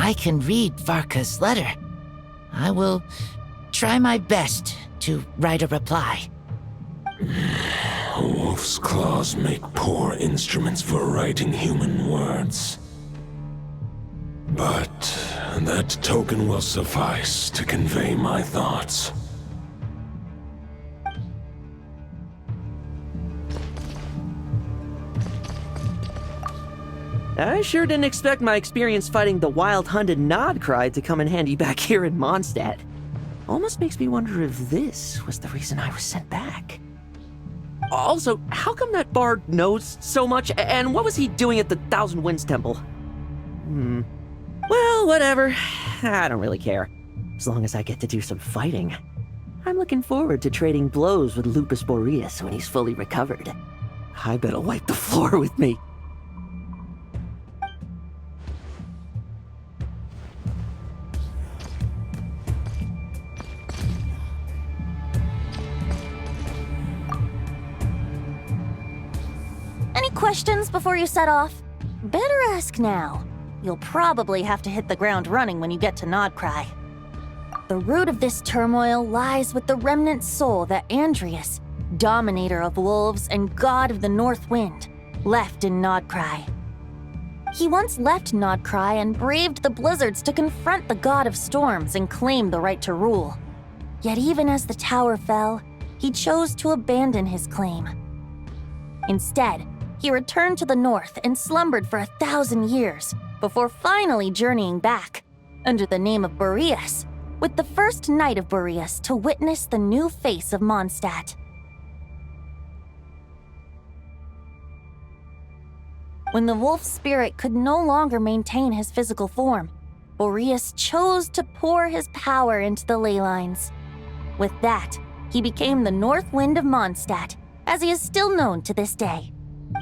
I can read Varkas' letter. I will try my best to write a reply. Wolf's claws make poor instruments for writing human words. But that token will suffice to convey my thoughts. I sure didn't expect my experience fighting the wild-hunted Nodcry to come in handy back here in Mondstadt. Almost makes me wonder if this was the reason I was sent back. Also, how come that bard knows so much, and what was he doing at the Thousand Winds Temple? Well, whatever. I don't really care. As long as I get to do some fighting. I'm looking forward to trading blows with Lupus Boreas when he's fully recovered. I bet he'll wipe the floor with me. Any questions before you set off? Better ask now. You'll probably have to hit the ground running when you get to Nodcry. The root of this turmoil lies with the remnant soul that Andreas, dominator of wolves and god of the North Wind, left in Nodcry. He once left Nodcry and braved the blizzards to confront the god of storms and claim the right to rule. Yet even as the tower fell, he chose to abandon his claim. Instead, he returned to the north and slumbered for 1,000 years before finally journeying back, under the name of Boreas, with the first knight of Boreas to witness the new face of Mondstadt. When the wolf spirit could no longer maintain his physical form, Boreas chose to pour his power into the ley lines. With that, he became the North Wind of Mondstadt, as he is still known to this day.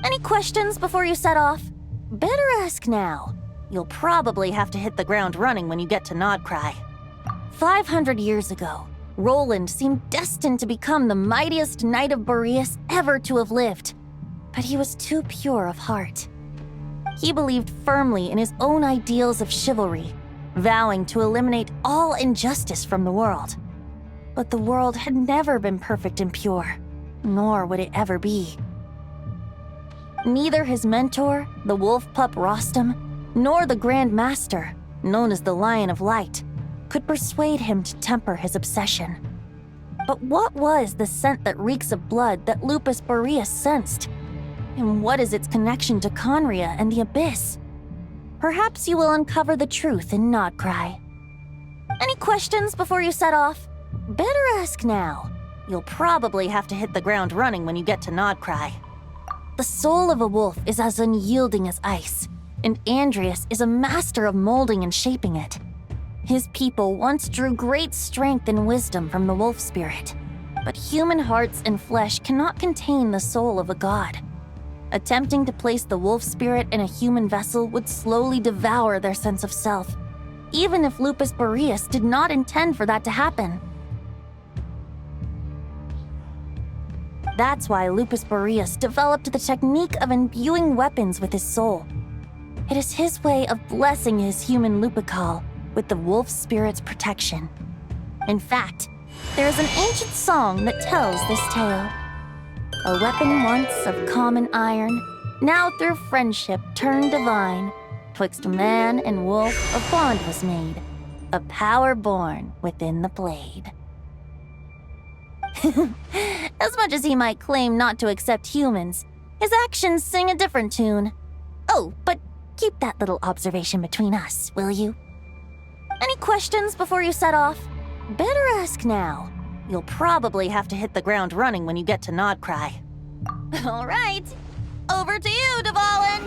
Any questions before you set off? Better ask now. You'll probably have to hit the ground running when you get to Nodcry. 500 years ago, Roland seemed destined to become the mightiest knight of Boreas ever to have lived. But he was too pure of heart. He believed firmly in his own ideals of chivalry, vowing to eliminate all injustice from the world. But the world had never been perfect and pure, nor would it ever be. Neither his mentor, the wolf pup Rostam, nor the Grand Master, known as the Lion of Light, could persuade him to temper his obsession. But what was the scent that reeks of blood that Lupus Boreas sensed? And what is its connection to Conria and the Abyss? Perhaps you will uncover the truth in Nodcry. Any questions before you set off? Better ask now. You'll probably have to hit the ground running when you get to Nodcry. The soul of a wolf is as unyielding as ice, and Andreas is a master of molding and shaping it. His people once drew great strength and wisdom from the wolf spirit, but human hearts and flesh cannot contain the soul of a god. Attempting to place the wolf spirit in a human vessel would slowly devour their sense of self, even if Lupus Boreas did not intend for that to happen. That's why Lupus Boreas developed the technique of imbuing weapons with his soul. It is his way of blessing his human Lupical with the wolf spirit's protection. In fact, there is an ancient song that tells this tale. A weapon once of common iron, now through friendship turned divine. Twixt man and wolf a bond was made, a power born within the blade. As much as he might claim not to accept humans, his actions sing a different tune. Oh, but keep that little observation between us, will you? Any questions before you set off? Better ask now. You'll probably have to hit the ground running when you get to Nodcry. All right, over to you, Dvalin!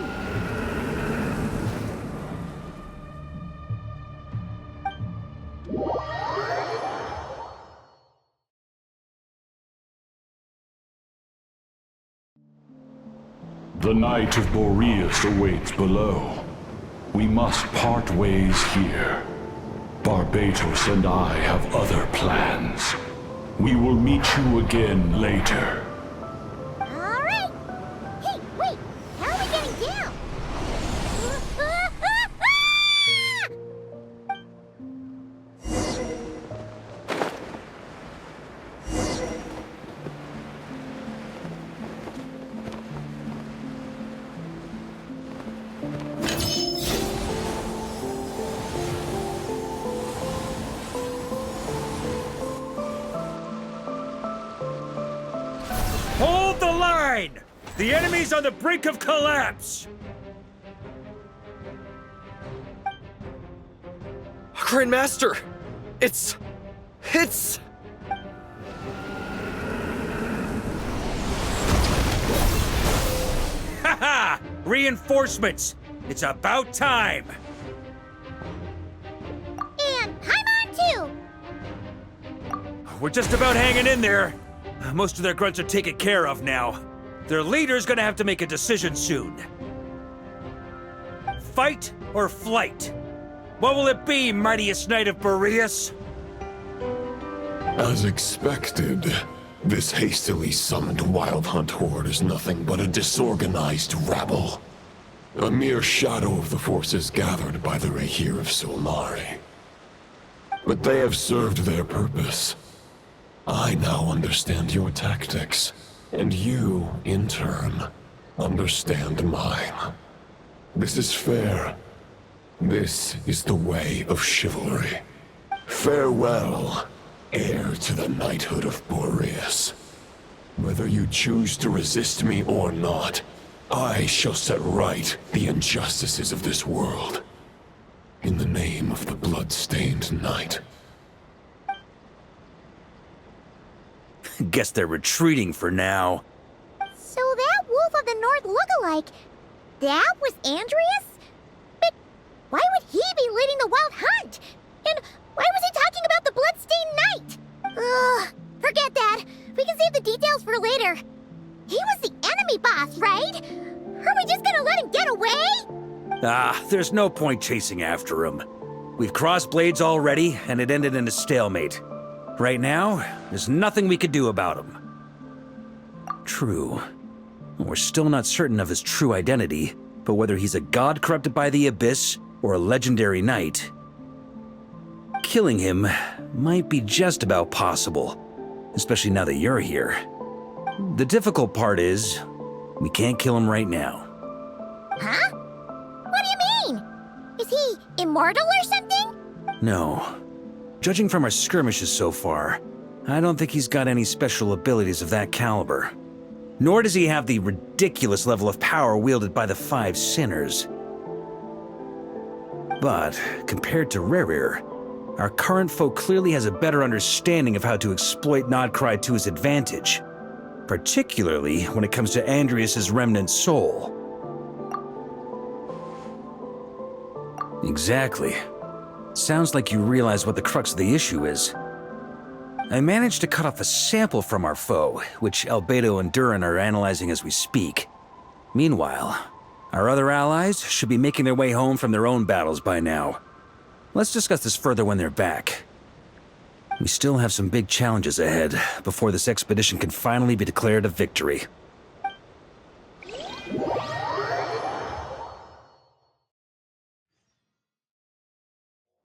The Knight of Boreas awaits below. We must part ways here. Barbatos and I have other plans. We will meet you again later. All right. Hey, wait. How are we getting down? line! The enemy's on the brink of collapse! Grandmaster! It's... Haha! Reinforcements! It's about time! And I'm on too! We're just about hanging in there. Most of their grunts are taken care of now. Their leader's gonna have to make a decision soon. Fight or flight? What will it be, mightiest knight of Boreas? As expected, this hastily summoned Wild Hunt horde is nothing but a disorganized rabble. A mere shadow of the forces gathered by the Rahir of Solmari. But they have served their purpose. I now understand your tactics, and you, in turn, understand mine. This is fair. This is the way of chivalry. Farewell, heir to the knighthood of Boreas. Whether you choose to resist me or not, I shall set right the injustices of this world. In the name of the blood-stained knight. Guess they're retreating for now. So that Wolf of the North look-alike, that was Andreas? But why would he be leading the Wild Hunt? And why was he talking about the Bloodstained Knight? Ugh, forget that. We can save the details for later. He was the enemy boss, right? Are we just gonna let him get away? Ah, there's no point chasing after him. We've crossed blades already, and it ended in a stalemate. Right now, there's nothing we could do about him. True. We're still not certain of his true identity, but whether he's a god corrupted by the Abyss or a legendary knight, killing him might be just about possible, especially now that you're here. The difficult part is, we can't kill him right now. Huh? What do you mean? Is he immortal or something? No. Judging from our skirmishes so far, I don't think he's got any special abilities of that caliber. Nor does he have the ridiculous level of power wielded by the Five Sinners. But, compared to Rerir, our current foe clearly has a better understanding of how to exploit Nodcry to his advantage, particularly when it comes to Andreas' remnant soul. Exactly. Sounds like you realize what the crux of the issue is. I managed to cut off a sample from our foe, which Albedo and Durin are analyzing as we speak. Meanwhile, our other allies should be making their way home from their own battles by now. Let's discuss this further when they're back. We still have some big challenges ahead before this expedition can finally be declared a victory.